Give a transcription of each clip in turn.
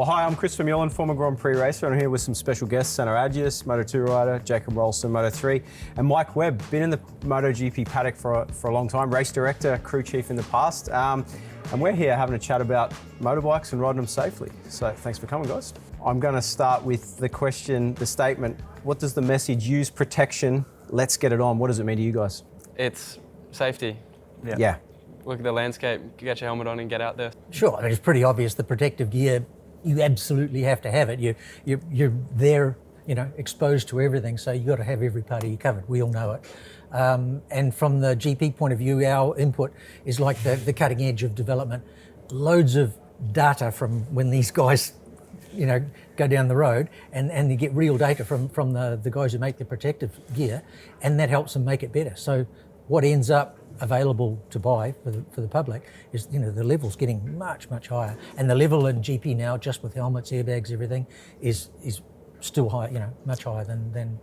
Well, hi, I'm Chris Vermeulen, former Grand Prix racer, and I'm here with some special guests, Sanna Agius, Moto2 rider, Jacob Rolston, Moto3, and Mike Webb, been in the MotoGP paddock for a long time, race director, crew chief in the past, and we're here having a chat about motorbikes and riding them safely. So thanks for coming, guys. I'm going to start with the question, the statement, what does the message use protection, let's get it on, what does it mean to you guys? It's safety. Yeah. Look at the landscape, get your helmet on and get out there. Sure, I mean, it's pretty obvious the protective gear, you absolutely have to have it. You're there, exposed to everything, so you've got to have every part of you covered. We all know it. And from the GP point of view, our input is like the cutting edge of development. Loads of data from when these guys, go down the road, and you get real data from the guys who make the protective gear, and that helps them make it better. So what ends up available to buy for the public is, the level's getting much, much higher. And the level in GP now, just with helmets, airbags, everything, is still high, much higher than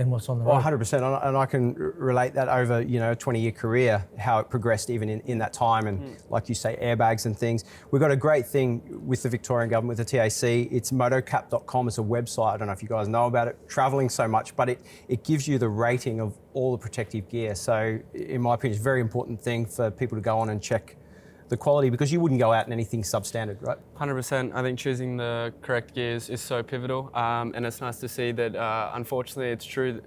what's on the road. Well, 100%, and I can relate that over, a 20-year career, how it progressed even in that time, and like you say, airbags and things. We've got a great thing with the Victorian government, with the TAC. It's motocap.com. It's a website. I don't know if you guys know about it, traveling so much, but it gives you the rating of all the protective gear. So in my opinion, it's a very important thing for people to go on and check the quality, because you wouldn't go out in anything substandard, right? 100%. I think choosing the correct gears is so pivotal, and it's nice to see that, unfortunately, it's true,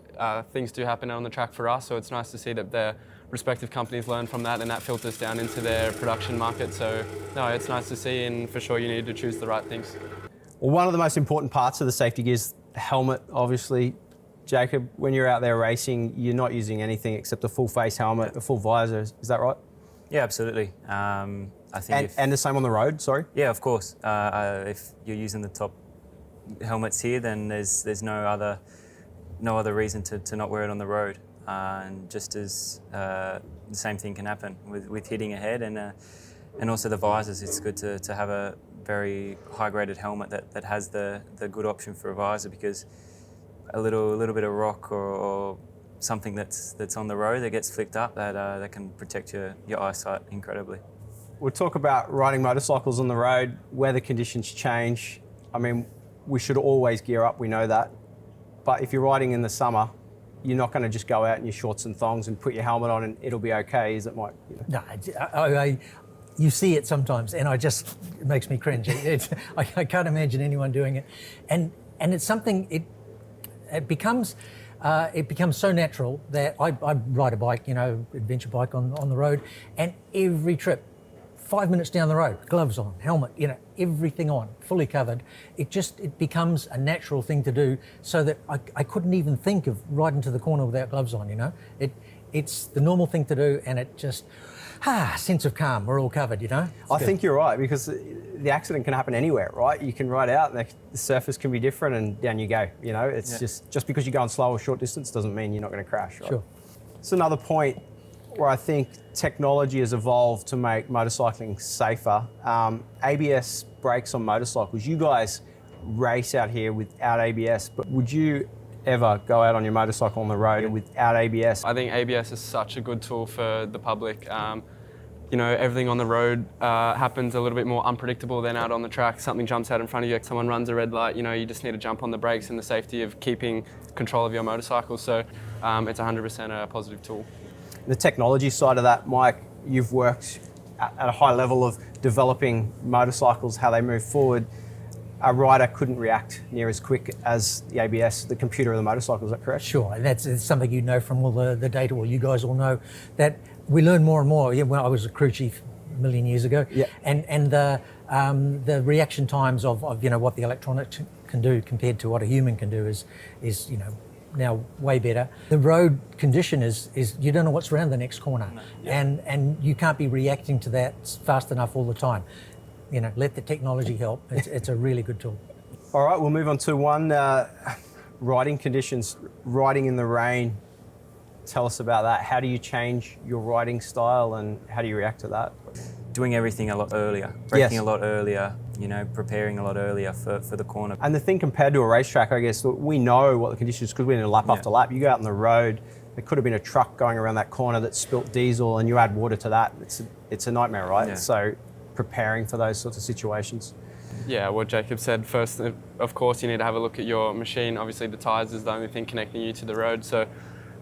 things do happen on the track for us, so it's nice to see that their respective companies learn from that, and that filters down into their production market. So, no, it's nice to see, and for sure you need to choose the right things. Well, one of the most important parts of the safety gear is the helmet, obviously. Jacob, when you're out there racing, you're not using anything except a full face helmet, a full visor, is that right? Yeah, absolutely. I think and the same on the road, sorry? Yeah, of course. If you're using the top helmets here, then there's no other reason to not wear it on the road. And just as the same thing can happen with hitting ahead, and also the visors. It's good to have a very high-graded helmet that has the good option for a visor, because a little bit of rock or something that's on the road that gets flicked up, that can protect your eyesight incredibly. We'll talk about riding motorcycles on the road, weather conditions change. I mean, we should always gear up, we know that. But if you're riding in the summer, you're not going to just go out in your shorts and thongs and put your helmet on and it'll be okay, is it, Mike? No, you see it sometimes, and it makes me cringe. I can't imagine anyone doing it. And it's something, it becomes so natural that I ride a bike, adventure bike on the road, and every trip, 5 minutes down the road, gloves on, helmet, everything on, fully covered. It becomes a natural thing to do, so that I couldn't even think of riding to the corner without gloves on, It's the normal thing to do, and it just, sense of calm, we're all covered, I think you're right, because the accident can happen anywhere, right? You can ride out and the surface can be different and down you go, It's just because you're going slow or short distance doesn't mean you're not going to crash, right? Sure. It's another point where I think technology has evolved to make motorcycling safer. ABS brakes on motorcycles. You guys race out here without ABS, but would you ever go out on your motorcycle on the road without ABS? I think ABS is such a good tool for the public. Everything on the road happens a little bit more unpredictable than out on the track. Something jumps out in front of you, someone runs a red light, you just need to jump on the brakes, and the safety of keeping control of your motorcycle. So it's 100% a positive tool. The technology side of that, Mike, you've worked at a high level of developing motorcycles, how they move forward. A rider couldn't react near as quick as the ABS, the computer of the motorcycle, is that correct? Sure, and that's something from all the data, well, you guys all know, that we learn more and more. When I was a crew chief a million years ago, and the reaction times of what the electronics can do compared to what a human can do is now way better. The road condition is you don't know what's around the next corner, and you can't be reacting to that fast enough all the time. Let the technology help. It's a really good tool. All right, we'll move on to one, riding conditions, riding in the rain. Tell us about that. How do you change your riding style, and how do you react to that? Doing everything a lot earlier, braking a lot earlier, preparing a lot earlier for the corner. And the thing compared to a racetrack, I guess, we know what the conditions could be in a lap after lap. You go out on the road, there could have been a truck going around that corner that spilt diesel, and you add water to that. It's a nightmare, right? Yeah. So preparing for those sorts of situations. Yeah, what Jacob said first, of course, you need to have a look at your machine. Obviously, the tyres is the only thing connecting you to the road. So,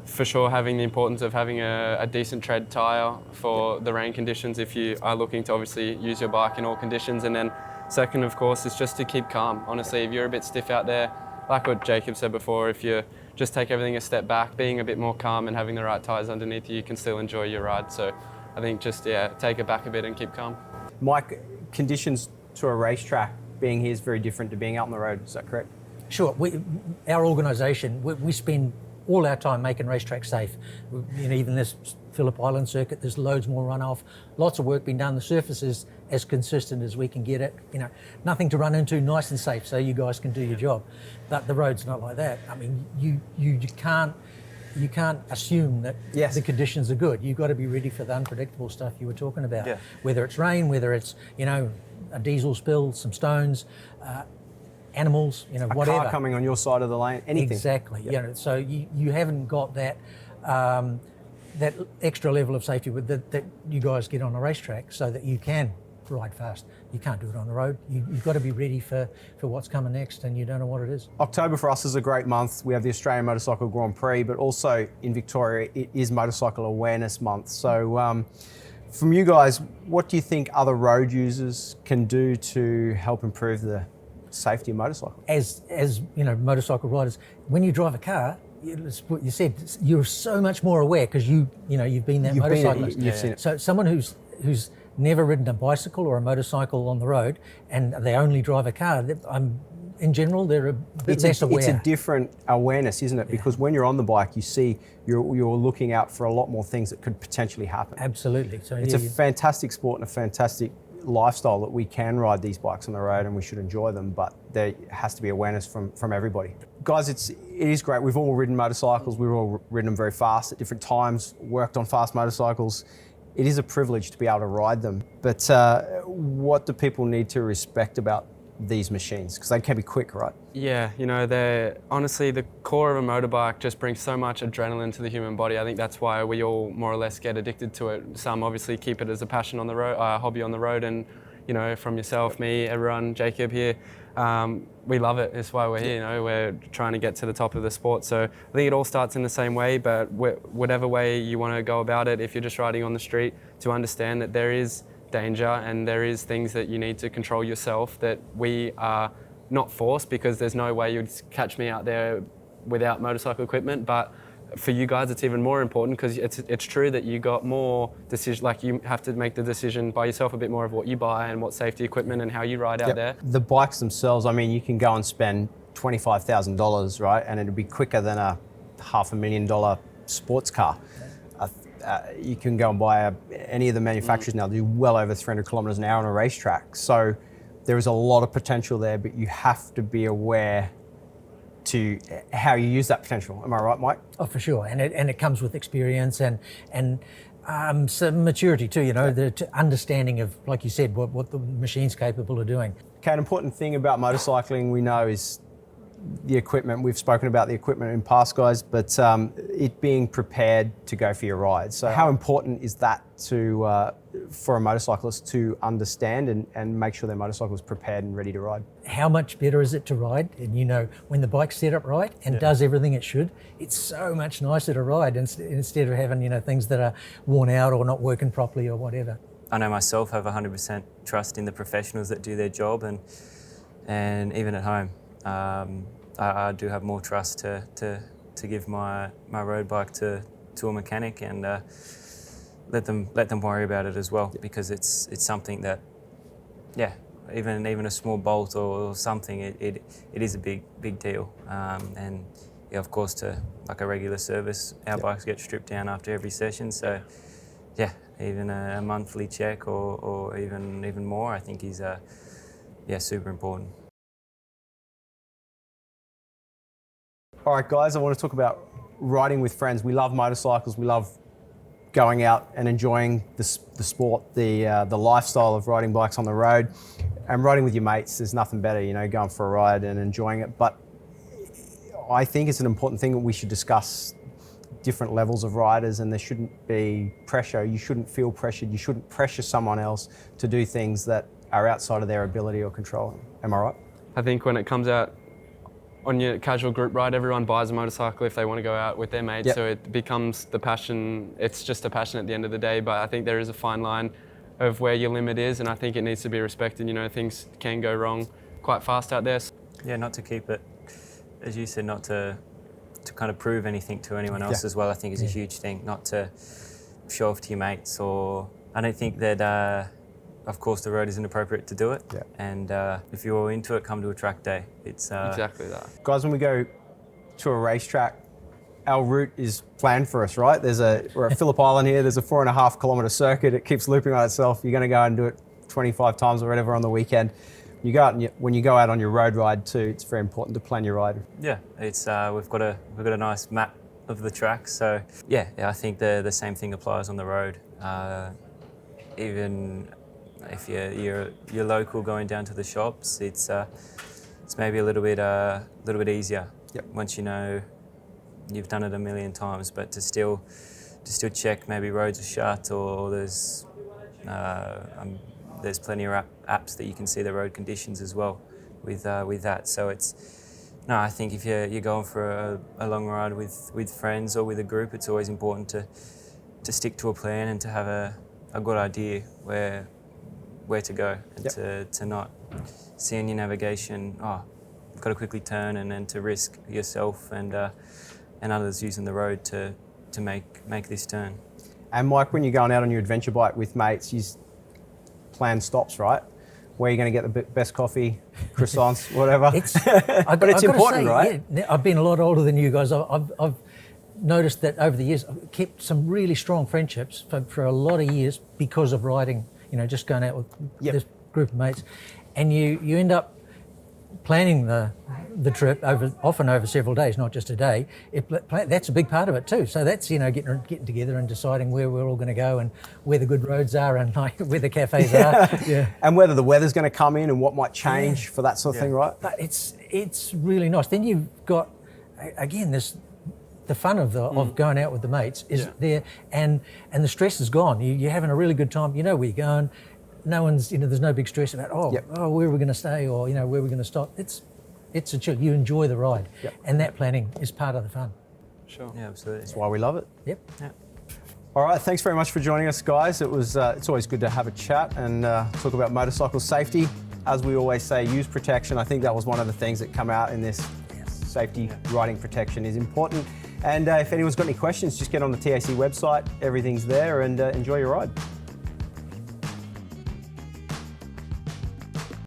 for sure, having the importance of having a decent tread tyre for the rain conditions if you are looking to obviously use your bike in all conditions. And then, second, of course, is just to keep calm. Honestly, if you're a bit stiff out there, like what Jacob said before, if you just take everything a step back, being a bit more calm and having the right tyres underneath you, you can still enjoy your ride. So, I think just, take it back a bit and keep calm. Mike, conditions to a racetrack being here is very different to being out on the road. Is that correct? Sure. Our organisation, we spend all our time making racetracks safe. Even this Phillip Island circuit, there's loads more runoff. Lots of work being done. The surface is as consistent as we can get it. Nothing to run into, nice and safe, so you guys can do your job. But the road's not like that. I mean, you can't assume that the conditions are good. You've got to be ready for the unpredictable stuff you were talking about. Yeah. Whether it's rain, whether it's a diesel spill, some stones, animals, whatever. A car coming on your side of the lane, anything. Exactly. Yep. So you haven't got that that extra level of safety that you guys get on a racetrack, so that you can ride fast. You can't do it on the road. You've got to be ready for what's coming next, and you don't know what it is. October for us is a great month. We have the Australian Motorcycle Grand Prix, but also in Victoria, it is Motorcycle Awareness Month. So from you guys, what do you think other road users can do to help improve the safety of motorcycles? As motorcycle riders, when you drive a car, it's what you said, you're so much more aware because you've been that motorcyclist. You've seen it. So someone who's never ridden a bicycle or a motorcycle on the road and they only drive a car, in general, they're a bit less aware. It's a different awareness, isn't it? Yeah. Because when you're on the bike, you see you're looking out for a lot more things that could potentially happen. Absolutely. So It's a fantastic sport and a fantastic lifestyle that we can ride these bikes on the road and we should enjoy them, but there has to be awareness from everybody. Guys, it is great. We've all ridden motorcycles. We've all ridden them very fast at different times, worked on fast motorcycles. It is a privilege to be able to ride them. But what do people need to respect about these machines? Because they can be quick, right? Yeah, they're honestly, the core of a motorbike just brings so much adrenaline to the human body. I think that's why we all more or less get addicted to it. Some obviously keep it as a passion on the road, hobby on the road, and from yourself, me, everyone, Jacob here, we love it. It's why we're here. We're trying to get to the top of the sport. So I think it all starts in the same way, but whatever way you want to go about it, if you're just riding on the street, to understand that there is danger and there is things that you need to control yourself, that we are not forced, because there's no way you'd catch me out there without motorcycle equipment. But for you guys, it's even more important, because it's true that you got more decision, like you have to make the decision by yourself a bit more of what you buy and what safety equipment and how you ride out there. The bikes themselves, I mean, you can go and spend $25,000, right? And it'd be quicker than a $500,000 sports car. You can go and buy any of the manufacturers now do well over 300 kilometers an hour on a racetrack. So there is a lot of potential there, but you have to be aware to how you use that potential. Am I right, Mike? Oh, for sure. And it comes with experience and some maturity too, the understanding of, like you said, what the machine's capable of doing. Okay, an important thing about motorcycling we know is the equipment. We've spoken about the equipment in past, guys, but it being prepared to go for your ride. So how important is that for a motorcyclist to understand and make sure their motorcycle is prepared and ready to ride? How much better is it to ride? And when the bike's set up right and does everything it should, it's so much nicer to ride instead of having things that are worn out or not working properly or whatever. I know myself have 100% trust in the professionals that do their job, and even at home. I do have more trust to give my road bike to a mechanic and let them worry about it as well, because it's something that, even a small bolt or something, it is a big deal. And of course, to like a regular service, our bikes get stripped down after every session. So even a monthly check or even more, I think is super important. All right, guys, I want to talk about riding with friends. We love motorcycles. We love going out and enjoying the sport, the lifestyle of riding bikes on the road. And riding with your mates, there's nothing better, going for a ride and enjoying it. But I think it's an important thing that we should discuss different levels of riders, and there shouldn't be pressure. You shouldn't feel pressured. You shouldn't pressure someone else to do things that are outside of their ability or control. Am I right? I think when it comes out on your casual group ride, everyone buys a motorcycle if they want to go out with their mates. Yep. So it becomes the passion. It's just a passion at the end of the day. But I think there is a fine line of where your limit is, and I think it needs to be respected. You know, things can go wrong quite fast out there. Yeah, not to keep it, as you said, not to kind of prove anything to anyone else as well, I think is a huge thing. Not to show off to your mates, or I don't think that, of course, the road isn't appropriate to do it. Yeah. And if you're into it, come to a track day. It's Exactly that. Guys, when we go to a racetrack, our route is planned for us, right? We're at Phillip Island here. There's a 4.5 kilometre circuit. It keeps looping on itself. You're going to go and do it 25 times or whatever on the weekend. You go out and when you go out on your road ride too, it's very important to plan your ride. Yeah, it's we've got a nice map of the track. So yeah, I think the same thing applies on the road. Even if you're local going down to the shops, it's maybe a little bit easier. Yep. Once you know you've done it a million times, but to still check maybe roads are shut, or there's plenty of apps that you can see the road conditions as well with that. So I think if you're going for a long ride with friends or with a group, it's always important to stick to a plan and to have a good idea where to go, and to not see in your navigation, you've got to quickly turn, and then to risk yourself and others using the road to make this turn. And Mike, when you're going out on your adventure bike with mates, you plan stops, right? Where you're going to get the best coffee, croissants, whatever. But it's important, right? Yeah, I've been a lot older than you guys. I've noticed that over the years, I've kept some really strong friendships for a lot of years because of riding, just going out with this group of mates. And you end up planning the trip often over several days, not just a day. That's a big part of it too. So that's getting together and deciding where we're all going to go and where the good roads are and where the cafes are. Yeah. And whether the weather's going to come in and what might change for that sort of thing, right? But it's really nice. Then you've got again the fun of going out with the mates is there, and the stress is gone. You're having a really good time. You know where you're going. No one's, there's no big stress about, where are we going to stay, or, where are we going to stop. It's a chill. You enjoy the ride. Yep. And that planning is part of the fun. Sure. Yeah, absolutely. That's why we love it. Yep. Yeah. All right, thanks very much for joining us, guys. It's always good to have a chat and talk about motorcycle safety. As we always say, use protection. I think that was one of the things that come out in this. Safety riding protection is important. And if anyone's got any questions, just get on the TAC website. Everything's there, and enjoy your ride.